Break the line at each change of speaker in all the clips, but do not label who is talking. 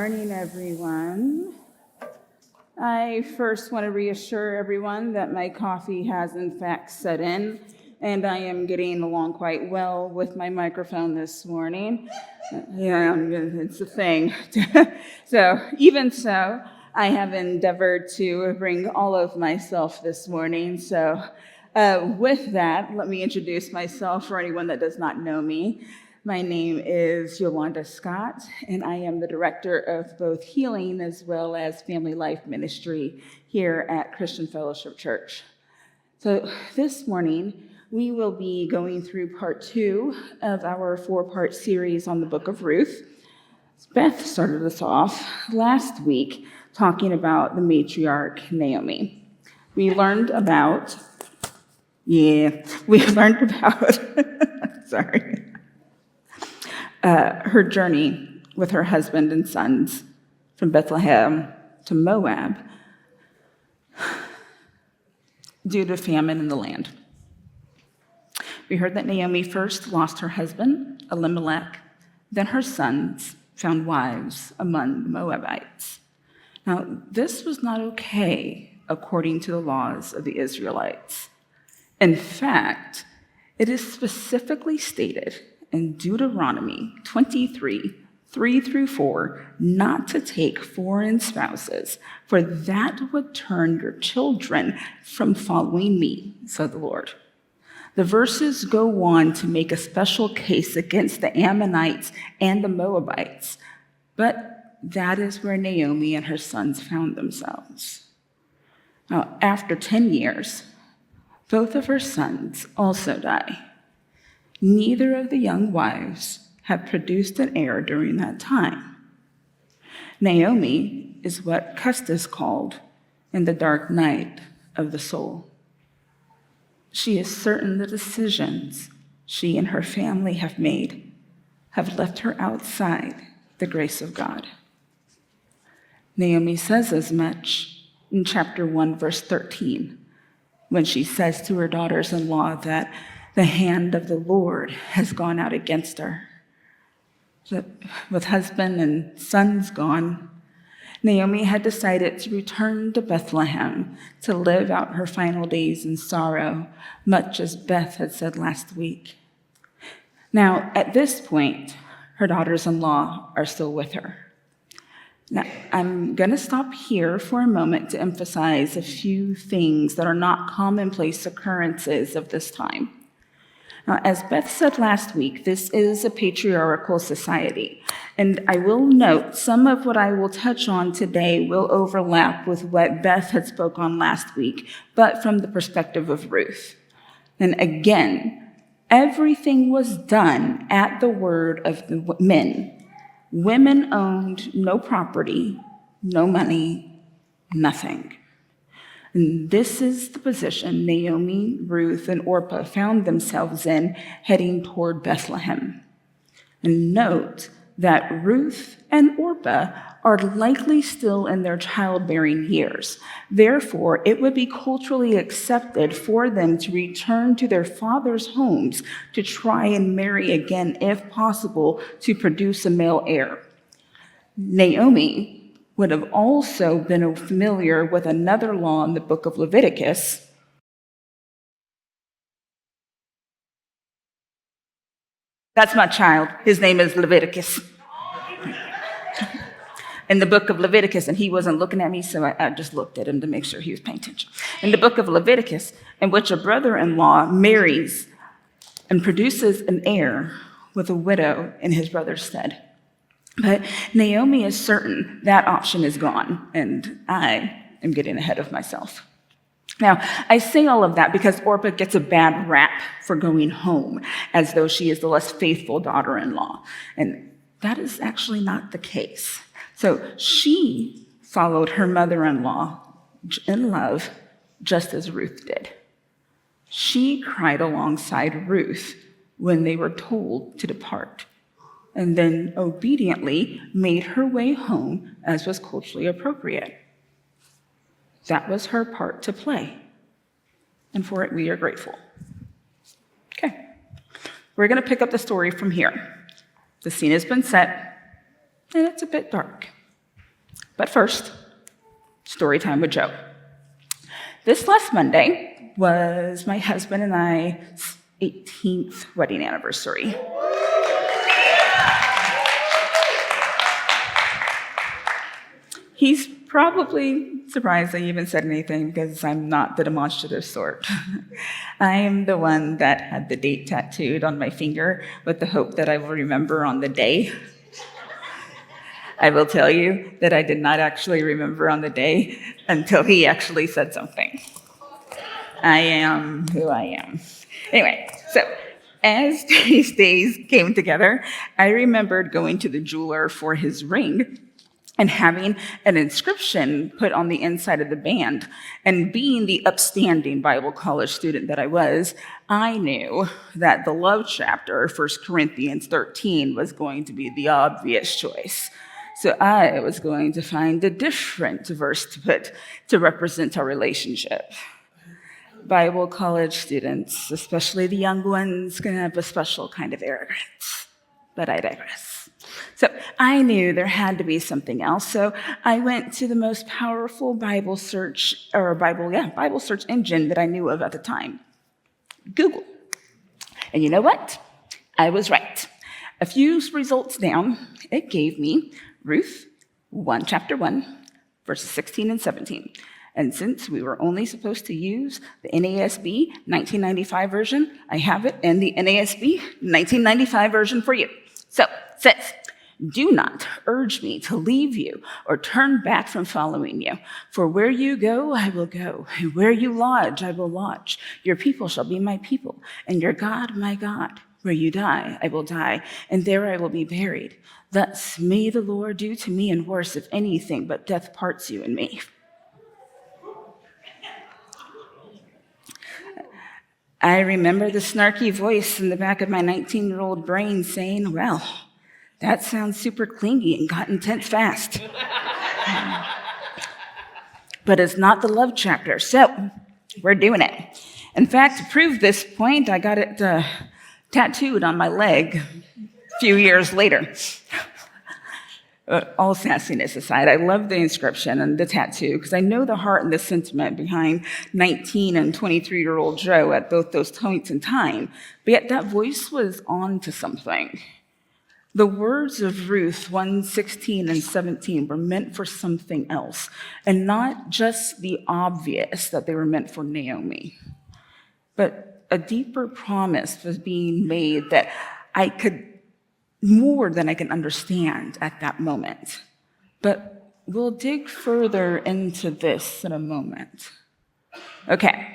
morning, everyone. I first want to reassure everyone that my coffee has in fact set in, and I am getting along quite well with my microphone this morning. Yeah, it's a thing. Even so, I have endeavored to bring all of myself this morning. With that, let me introduce myself for anyone that does not know me. My name is Yolanda Scott, and I am the director of both healing as well as family life ministry here at Christian Fellowship Church. So this morning, we will be going through part 2 of our 4-part series on the book of Ruth. Beth started us off last week talking about the matriarch Naomi. We learned about her journey with her husband and sons from Bethlehem to Moab due to famine in the land. We heard that Naomi first lost her husband, Elimelech, then her sons found wives among the Moabites. Now, this was not okay according to the laws of the Israelites. In fact, it is specifically stated in Deuteronomy 23, 3-4, not to take foreign spouses, for that would turn your children from following me, said the Lord. The verses go on to make a special case against the Ammonites and the Moabites, but that is where Naomi and her sons found themselves. Now, after 10 years, both of her sons also die. Neither of the young wives have produced an heir during that time. Naomi is what Custis called in the dark night of the soul. She is certain the decisions she and her family have made have left her outside the grace of God. Naomi says as much in chapter 1, verse 13, when she says to her daughters-in-law that the hand of the Lord has gone out against her. With husband and sons gone, Naomi had decided to return to Bethlehem to live out her final days in sorrow, much as Beth had said last week. Now, at this point, her daughters-in-law are still with her. Now, I'm going to stop here for a moment to emphasize a few things that are not commonplace occurrences of this time. Now, as Beth said last week, this is a patriarchal society, and I will note some of what I will touch on today will overlap with what Beth had spoke on last week, but from the perspective of Ruth. And again, everything was done at the word of the men. Women owned no property, no money, nothing. And this is the position Naomi, Ruth, and Orpah found themselves in heading toward Bethlehem. And note that Ruth and Orpah are likely still in their childbearing years. Therefore, it would be culturally accepted for them to return to their father's homes to try and marry again, if possible, to produce a male heir. Naomi would have also been familiar with another law in the book of Leviticus. That's my child. His name is Leviticus. In the book of Leviticus, and he wasn't looking at me, so I just looked at him to make sure he was paying attention. In the book of Leviticus, in which a brother-in-law marries and produces an heir with a widow in his brother's stead. But Naomi is certain that option is gone, and I am getting ahead of myself. Now, I say all of that because Orpah gets a bad rap for going home, as though she is the less faithful daughter-in-law. And that is actually not the case. So she followed her mother-in-law in love, just as Ruth did. She cried alongside Ruth when they were told to depart, and then obediently made her way home as was culturally appropriate. That was her part to play, and for it we are grateful. Okay, we're going to pick up the story from here. The scene has been set, and it's a bit dark. But first, story time with Joe. This last Monday was my husband and I's 18th wedding anniversary. He's probably surprised I even said anything because I'm not the demonstrative sort. I am the one that had the date tattooed on my finger with the hope that I will remember on the day. I will tell you that I did not actually remember on the day until he actually said something. I am who I am. Anyway, so as these days came together, I remembered going to the jeweler for his ring and having an inscription put on the inside of the band. And being the upstanding Bible college student that I was, I knew that the love chapter, 1 Corinthians 13, was going to be the obvious choice. So I was going to find a different verse to put to represent our relationship. Bible college students, especially the young ones, can have a special kind of arrogance. But I digress. So I knew there had to be something else. So I went to the most powerful Bible search engine that I knew of at the time, Google. And you know what? I was right. A few results down, it gave me Ruth 1, chapter 1, verses 16 and 17. And since we were only supposed to use the NASB 1995 version, I have it in the NASB 1995 version for you. So it says, "Do not urge me to leave you or turn back from following you. For where you go, I will go, and where you lodge, I will lodge. Your people shall be my people, and your God, my God. Where you die, I will die, and there I will be buried. Thus may the Lord do to me and worse, if anything but death parts you and me." I remember the snarky voice in the back of my 19-year-old brain saying, "Well, that sounds super clingy and got intense fast." But it's not the love chapter, so we're doing it. In fact, to prove this point, I got it tattooed on my leg a few years later. All sassiness aside, I love the inscription and the tattoo because I know the heart and the sentiment behind 19 and 23-year-old Joe at both those points in time. But yet that voice was on to something. The words of Ruth 1:16 and 17 were meant for something else, and not just the obvious that they were meant for Naomi. But a deeper promise was being made that I could more than I can understand at that moment. But we'll dig further into this in a moment. Okay,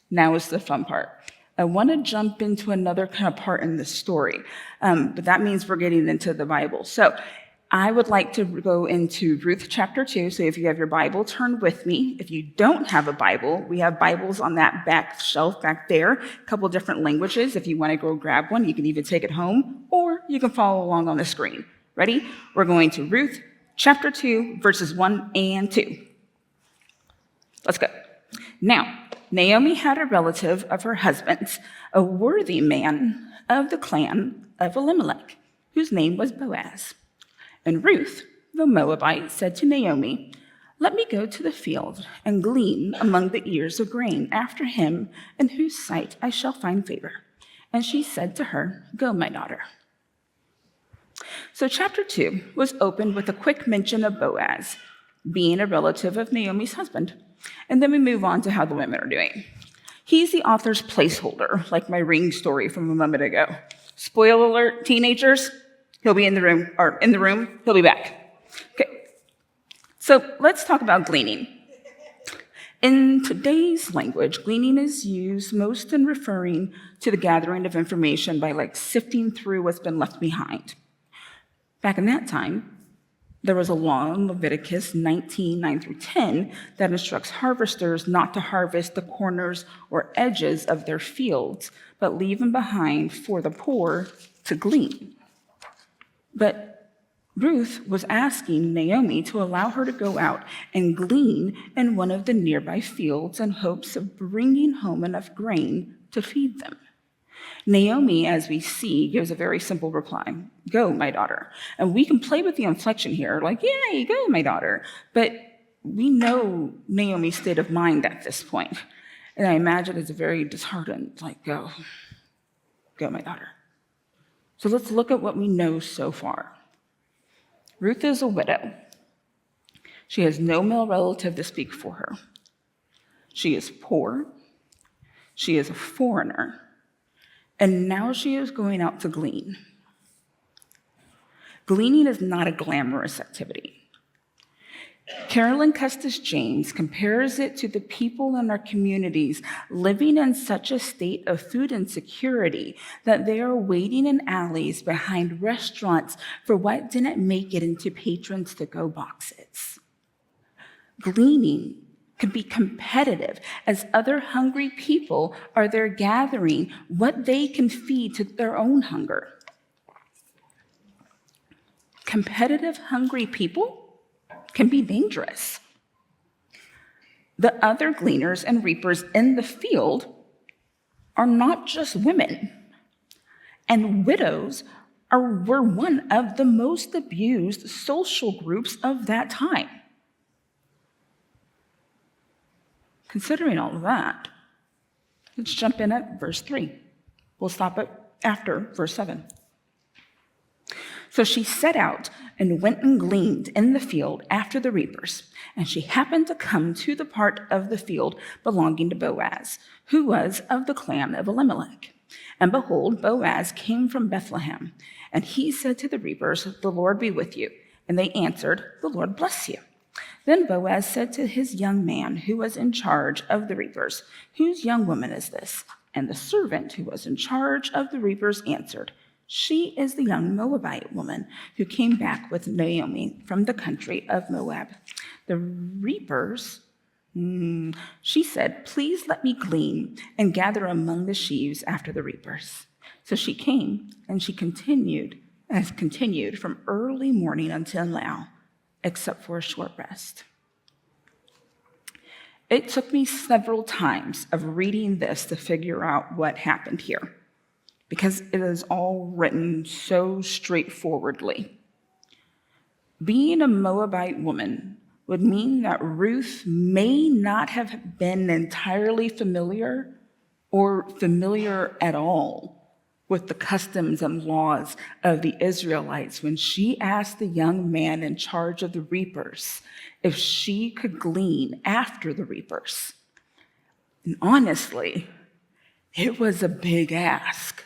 now is the fun part. I want to jump into another kind of part in the story, but that means we're getting into the Bible. So I would like to go into Ruth chapter 2. So if you have your Bible, turn with me. If you don't have a Bible, we have Bibles on that back shelf back there, a couple of different languages. If you want to go grab one, you can even take it home, or you can follow along on the screen. Ready? We're going to Ruth chapter 2, verses 1 and 2. Let's go. Now, Naomi had a relative of her husband's, a worthy man of the clan of Elimelech, whose name was Boaz. And Ruth, the Moabite, said to Naomi, "Let me go to the field and glean among the ears of grain after him in whose sight I shall find favor." And she said to her, "Go, my daughter." So chapter 2 was opened with a quick mention of Boaz, being a relative of Naomi's husband. And then we move on to how the women are doing. He's the author's placeholder, like my ring story from a moment ago. Spoiler alert, teenagers, he'll be in the room, he'll be back. Okay, so let's talk about gleaning. In today's language, gleaning is used most in referring to the gathering of information by sifting through what's been left behind. Back in that time, there was a law in Leviticus 19:9-10 that instructs harvesters not to harvest the corners or edges of their fields, but leave them behind for the poor to glean. But Ruth was asking Naomi to allow her to go out and glean in one of the nearby fields in hopes of bringing home enough grain to feed them. Naomi, as we see, gives a very simple reply: "Go, my daughter." And we can play with the inflection here, like, "Yay, go, my daughter." But we know Naomi's state of mind at this point. And I imagine it's very disheartened, like, go, my daughter. So let's look at what we know so far. Ruth is a widow. She has no male relative to speak for her. She is poor. She is a foreigner. And now she is going out to glean. Gleaning is not a glamorous activity. Carolyn Custis James compares it to the people in our communities living in such a state of food insecurity that they are waiting in alleys behind restaurants for what didn't make it into patrons to-go boxes. Gleaning can be competitive as other hungry people are there gathering what they can feed to their own hunger. Competitive, hungry people can be dangerous. The other gleaners and reapers in the field are not just women, and widows were one of the most abused social groups of that time. Considering all of that, let's jump in at verse 3. We'll stop it after verse 7. So she set out and went and gleaned in the field after the reapers, and she happened to come to the part of the field belonging to Boaz, who was of the clan of Elimelech. And behold, Boaz came from Bethlehem, and he said to the reapers, "The Lord be with you." And they answered, "The Lord bless you." Then Boaz said to his young man who was in charge of the reapers, "Whose young woman is this?" And the servant who was in charge of the reapers answered, "She is the young Moabite woman who came back with Naomi from the country of Moab." The reapers, she said, "Please let me glean and gather among the sheaves after the reapers." So she came, and she continued from early morning until now, except for a short rest. It took me several times of reading this to figure out what happened here, because it is all written so straightforwardly. Being a Moabite woman would mean that Ruth may not have been entirely familiar or familiar at all with the customs and laws of the Israelites when she asked the young man in charge of the reapers if she could glean after the reapers. And honestly, it was a big ask.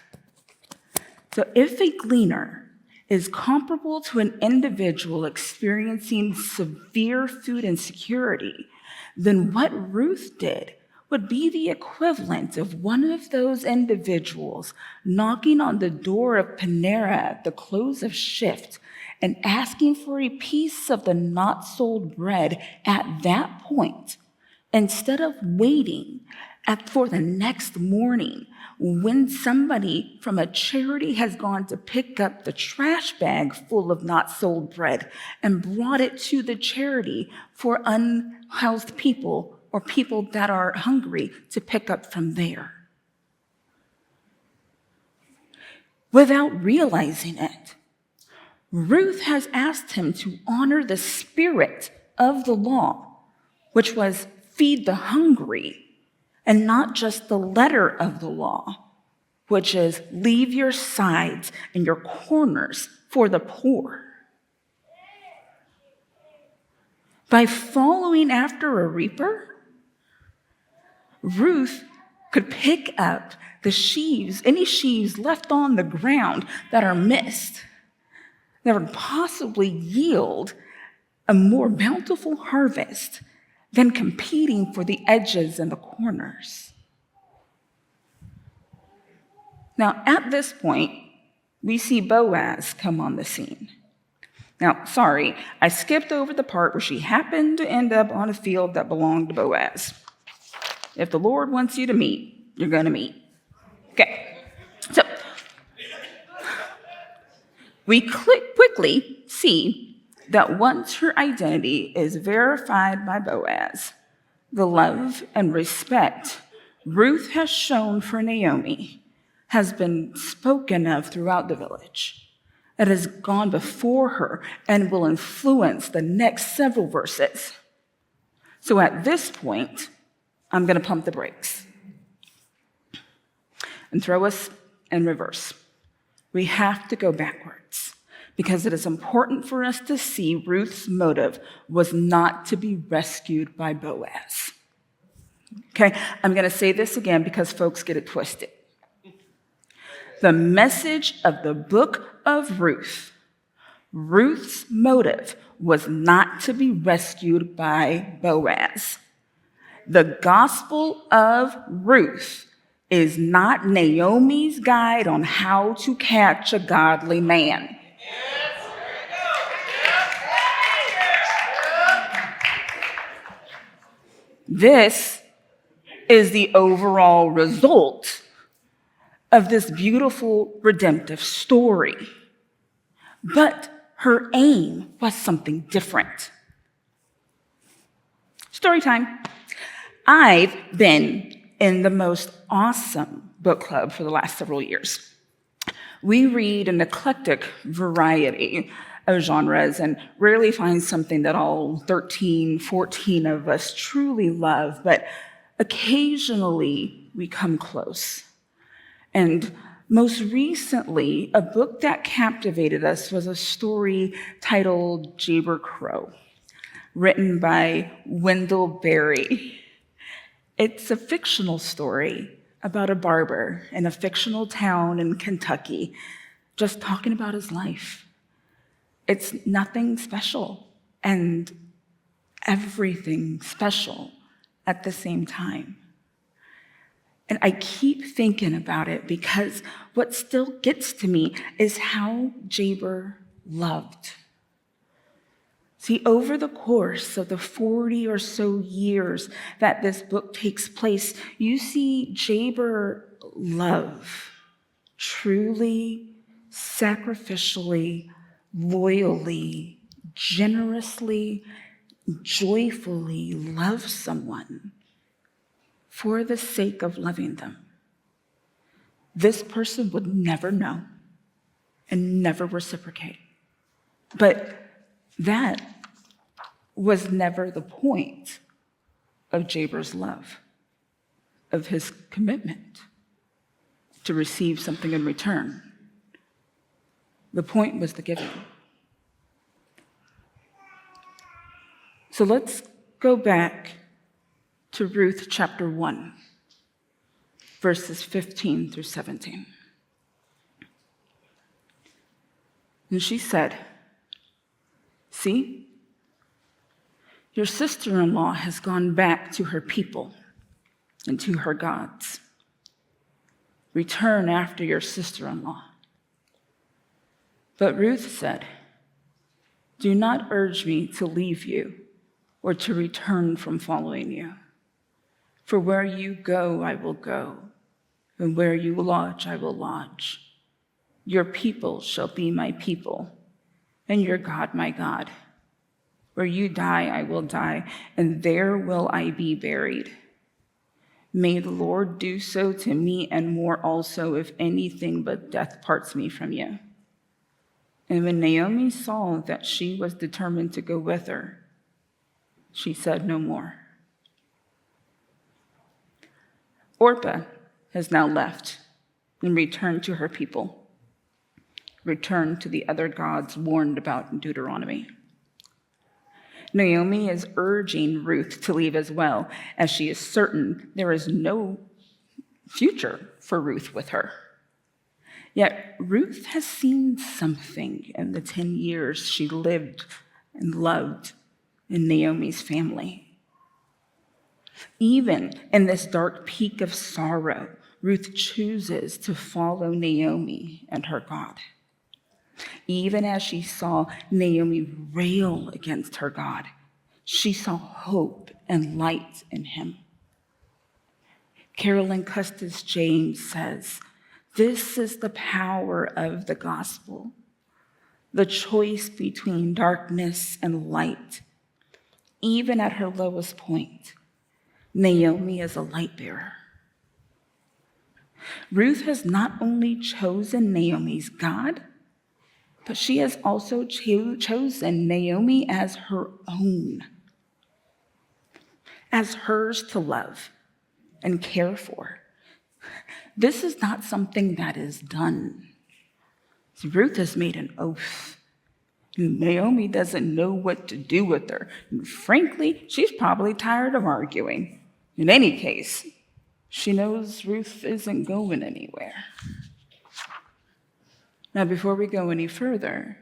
So if a gleaner is comparable to an individual experiencing severe food insecurity, then what Ruth did would be the equivalent of one of those individuals knocking on the door of Panera at the close of shift and asking for a piece of the not sold bread at that point, instead of waiting for the next morning when somebody from a charity has gone to pick up the trash bag full of not sold bread and brought it to the charity for unhoused people or people that are hungry to pick up from there. Without realizing it, Ruth has asked him to honor the spirit of the law, which was feed the hungry, and not just the letter of the law, which is leave your sides and your corners for the poor. By following after a reaper, Ruth could pick up the sheaves, any sheaves left on the ground that are missed, that would possibly yield a more bountiful harvest than competing for the edges and the corners. Now, at this point, we see Boaz come on the scene. Now, sorry, I skipped over the part where she happened to end up on a field that belonged to Boaz. If the Lord wants you to meet, you're going to meet. Okay, so we quickly see that once her identity is verified by Boaz, the love and respect Ruth has shown for Naomi has been spoken of throughout the village. It has gone before her and will influence the next several verses. So at this point, I'm going to pump the brakes and throw us in reverse. We have to go backwards because it is important for us to see Ruth's motive was not to be rescued by Boaz. Okay, I'm going to say this again because folks get it twisted. The message of the book of Ruth, Ruth's motive was not to be rescued by Boaz. The gospel of Ruth is not Naomi's guide on how to catch a godly man. This is the overall result of this beautiful redemptive story. But her aim was something different. Story time. I've been in the most awesome book club for the last several years. We read an eclectic variety of genres and rarely find something that all 13, 14 of us truly love, but occasionally we come close. And most recently, a book that captivated us was a story titled Jayber Crow, written by Wendell Berry. It's a fictional story about a barber in a fictional town in Kentucky, just talking about his life. It's nothing special and everything special at the same time. And I keep thinking about it because what still gets to me is how Jayber loved. See, over the course of the 40 or so years that this book takes place, you see Jayber love truly, sacrificially, loyally, generously, joyfully love someone for the sake of loving them. This person would never know and never reciprocate. But that was never the point of Jayber's love, of his commitment to receive something in return. The point was the giving. So let's go back to Ruth chapter 1, verses 15 through 17. And she said, "See, your sister-in-law has gone back to her people and to her gods. Return after your sister-in-law." But Ruth said, "Do not urge me to leave you or to return from following you. For where you go, I will go, and where you lodge, I will lodge. Your people shall be my people, and your God my God. Where you die, I will die, and there will I be buried. May the Lord do so to me and more also, if anything but death parts me from you." And when Naomi saw that she was determined to go with her, she said no more. Orpah has now left and returned to her people, returned to the other gods warned about in Deuteronomy. Naomi is urging Ruth to leave as well, as she is certain there is no future for Ruth with her. Yet Ruth has seen something in the 10 years she lived and loved in Naomi's family. Even in this dark peak of sorrow, Ruth chooses to follow Naomi and her God. Even as she saw Naomi rail against her God, she saw hope and light in him. Carolyn Custis James says, "This is the power of the gospel, the choice between darkness and light. Even at her lowest point, Naomi is a light bearer." Ruth has not only chosen Naomi's God, but she has also chosen Naomi as her own, as hers to love and care for. This is not something that is done. Ruth has made an oath. Naomi doesn't know what to do with her. And frankly, she's probably tired of arguing. In any case, she knows Ruth isn't going anywhere. Now, before we go any further,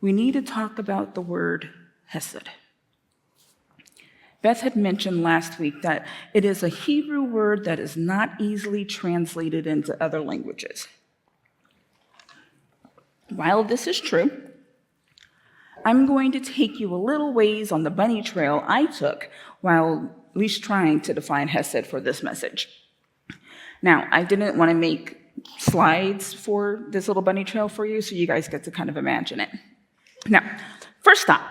we need to talk about the word hesed. Beth had mentioned last week that it is a Hebrew word that is not easily translated into other languages. While this is true, I'm going to take you a little ways on the bunny trail I took while at least trying to define hesed for this message. Now, I didn't want to make slides for this little bunny trail for you, so you guys get to kind of imagine it. Now, first stop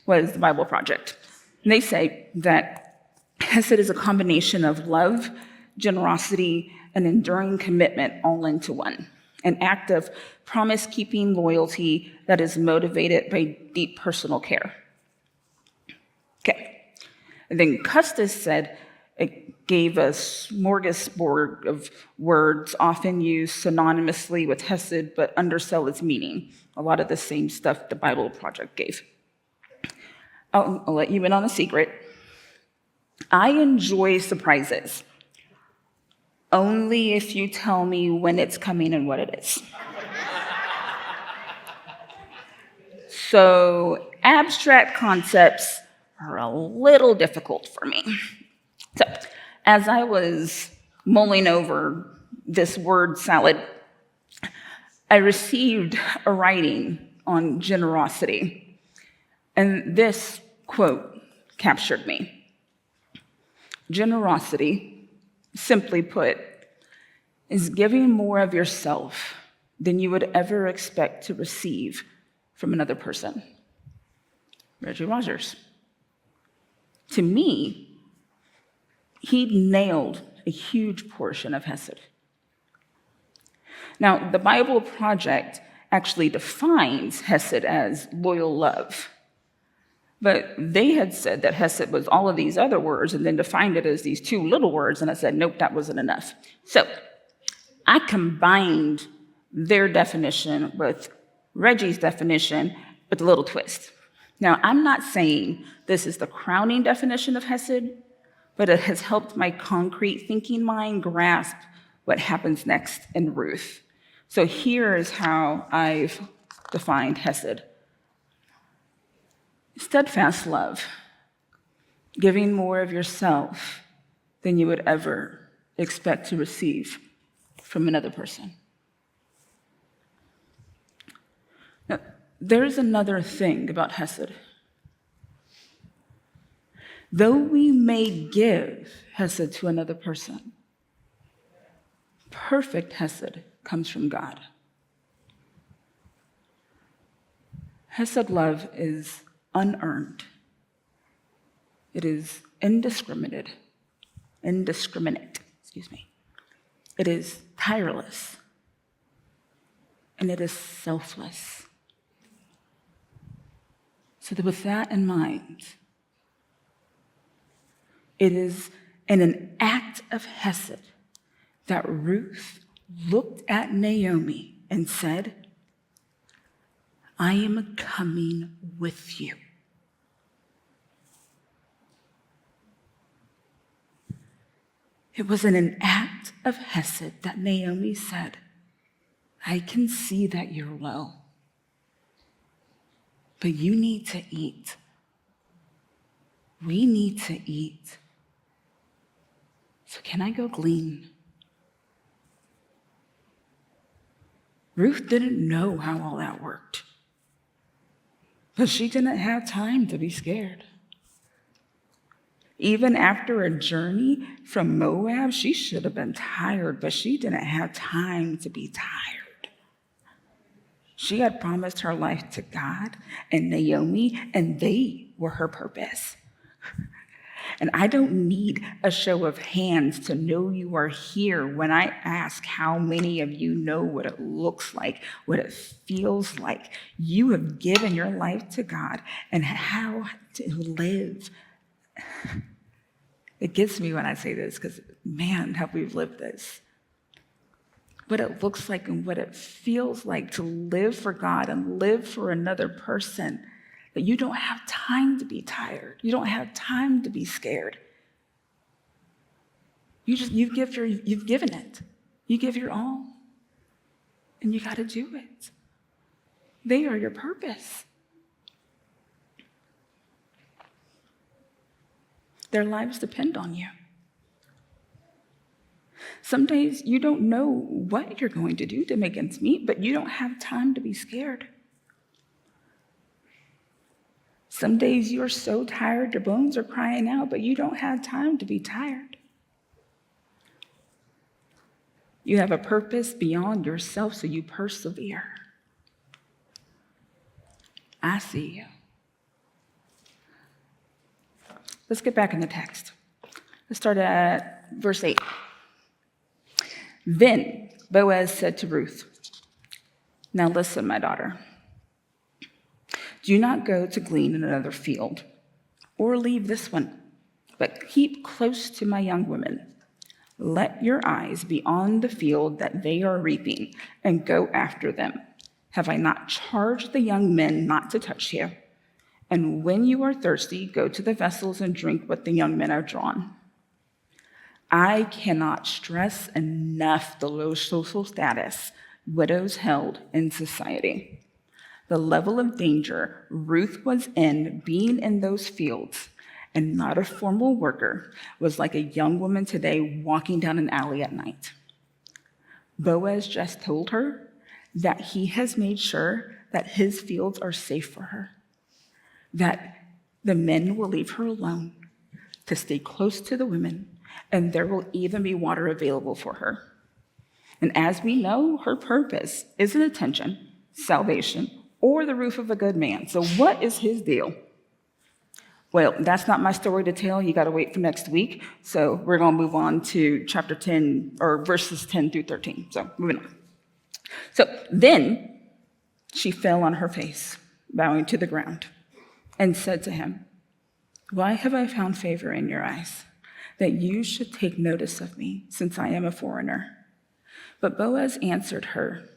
was the Bible Project. And they say that hesed is a combination of love, generosity, and enduring commitment all into one. An act of promise-keeping loyalty that is motivated by deep personal care. Okay. And then Custis said it gave a smorgasbord of words often used synonymously with hesed, but undersell its meaning. A lot of the same stuff the Bible Project gave. I'll let you in on a secret. I enjoy surprises. Only if you tell me when it's coming and what it is. So abstract concepts are a little difficult for me. So as I was mulling over this word salad, I received a writing on generosity. And this quote captured me. Generosity, simply put, is giving more of yourself than you would ever expect to receive from another person. Reggie Rogers. To me, he nailed a huge portion of hesed. Now, the Bible Project actually defines hesed as loyal love. But they had said that hesed was all of these other words and then defined it as these two little words, and I said, nope, that wasn't enough. So I combined their definition with Reggie's definition with a little twist. Now, I'm not saying this is the crowning definition of hesed, but it has helped my concrete thinking mind grasp what happens next in Ruth. So here's how I've defined hesed. Steadfast love, giving more of yourself than you would ever expect to receive from another person. Now, there's another thing about hesed. Though we may give hesed to another person, perfect hesed comes from God. Hesed love is unearned. It is indiscriminate. It is tireless. And it is selfless. So that with that in mind, it is in an act of hesed that Ruth looked at Naomi and said, I am coming with you. It was in an act of hesed that Naomi said, I can see that you're low, but you need to eat. We need to eat. So can I go glean? Ruth didn't know how all that worked, but she didn't have time to be scared. Even after a journey from Moab, she should have been tired, but she didn't have time to be tired. She had promised her life to God and Naomi, and they were her purpose. And I don't need a show of hands to know you are here when I ask how many of you know what it looks like, what it feels like. You have given your life to God and how to live. It gets me when I say this because, man, have we lived this. What it looks like and what it feels like to live for God and live for another person. That you don't have time to be tired. You don't have time to be scared. You've given it. You give your all. And you got to do it. They are your purpose. Their lives depend on you. Some days you don't know what you're going to do to make ends meet, but you don't have time to be scared. Some days you are so tired, your bones are crying out, but you don't have time to be tired. You have a purpose beyond yourself, so you persevere. I see you. Let's get back in the text. Let's start at verse 8. Then Boaz said to Ruth, "Now listen, my daughter. Do not go to glean in another field, or leave this one, but keep close to my young women. Let your eyes be on the field that they are reaping, and go after them. Have I not charged the young men not to touch you? And when you are thirsty, go to the vessels and drink what the young men are drawn." I cannot stress enough the low social status widows held in society. The level of danger Ruth was in being in those fields and not a formal worker was like a young woman today walking down an alley at night. Boaz just told her that he has made sure that his fields are safe for her, that the men will leave her alone to stay close to the women, and there will even be water available for her. And as we know, her purpose isn't attention, salvation, or the roof of a good man. So what is his deal? Well, that's not my story to tell. You got to wait for next week. So we're going to move on to chapter 10, or verses 10 through 13. So moving on. So then she fell on her face, bowing to the ground, and said to him, "Why have I found favor in your eyes, that you should take notice of me, since I am a foreigner?" But Boaz answered her,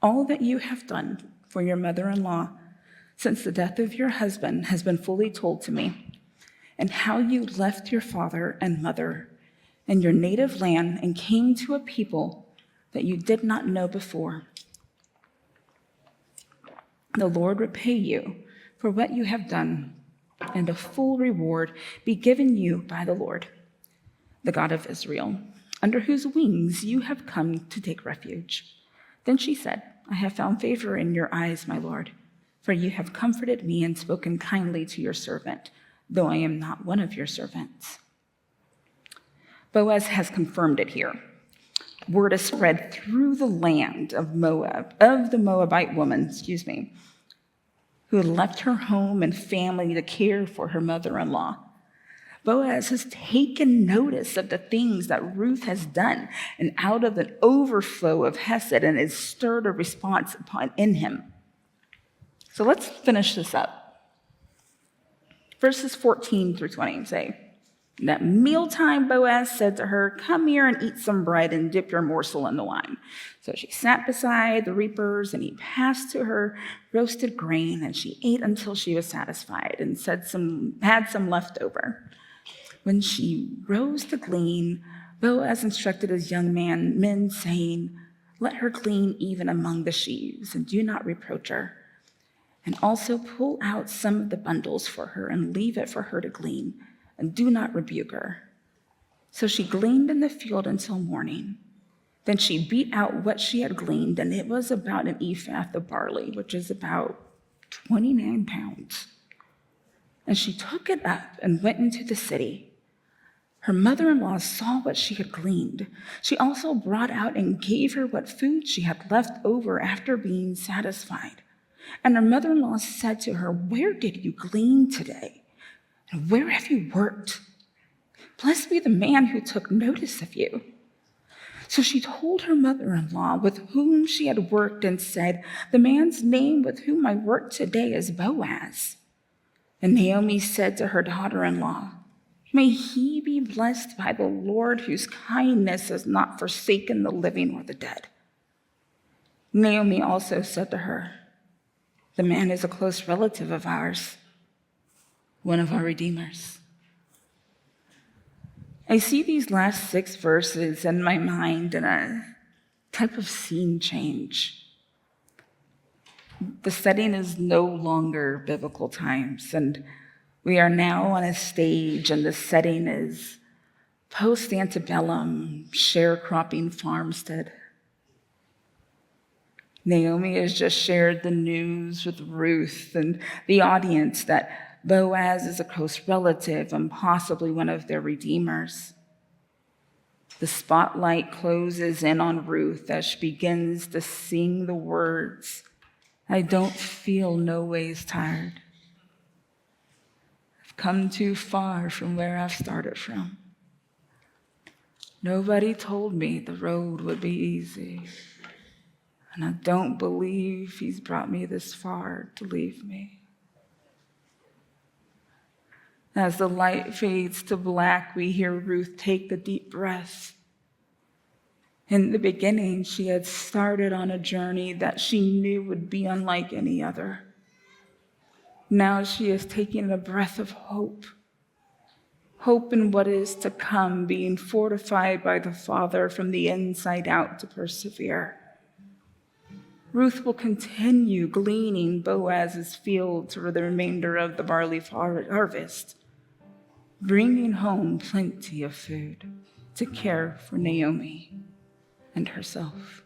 "All that you have done for your mother-in-law since the death of your husband has been fully told to me, and how you left your father and mother and your native land and came to a people that you did not know before. The Lord repay you for what you have done, and a full reward be given you by the Lord, the God of Israel, under whose wings you have come to take refuge." Then she said, "I have found favor in your eyes, my Lord, for you have comforted me and spoken kindly to your servant, though I am not one of your servants." Boaz has confirmed it here. Word is spread through the land of Moab, of the Moabite woman, who had left her home and family to care for her mother-in-law. Boaz has taken notice of the things that Ruth has done, and out of an overflow of hesed, and has stirred a response in him. So let's finish this up. Verses 14 through 20 say, "At mealtime, Boaz said to her, 'Come here and eat some bread and dip your morsel in the wine.' So she sat beside the reapers, and he passed to her roasted grain, and she ate until she was satisfied and had some left over. When she rose to glean, Boaz instructed his young men, saying, 'Let her glean even among the sheaves, and do not reproach her. And also pull out some of the bundles for her, and leave it for her to glean, and do not rebuke her.' So she gleaned in the field until morning. Then she beat out what she had gleaned, and it was about an ephah of barley, which is about 29 pounds. And she took it up and went into the city. Her mother-in-law saw what she had gleaned. She also brought out and gave her what food she had left over after being satisfied. And her mother-in-law said to her, 'Where did you glean today? And where have you worked? Blessed be the man who took notice of you." So she told her mother-in-law with whom she had worked and said, "The man's name with whom I work today is Boaz." And Naomi said to her daughter-in-law, "May he be blessed by the Lord, whose kindness has not forsaken the living or the dead." Naomi also said to her, "The man is a close relative of ours, one of our redeemers." I see these last 6 verses in my mind in a type of scene change. The setting is no longer biblical times, and we are now on a stage, and the setting is post-antebellum sharecropping farmstead. Naomi has just shared the news with Ruth and the audience that Boaz is a close relative and possibly one of their redeemers. The spotlight closes in on Ruth as she begins to sing the words, "I don't feel no ways tired. I've come too far from where I've started from. Nobody told me the road would be easy. And I don't believe he's brought me this far to leave me." As the light fades to black, we hear Ruth take a deep breath. In the beginning, she had started on a journey that she knew would be unlike any other. Now she is taking a breath of hope. Hope in what is to come, being fortified by the Father from the inside out to persevere. Ruth will continue gleaning Boaz's fields for the remainder of the barley harvest, bringing home plenty of food to care for Naomi and herself.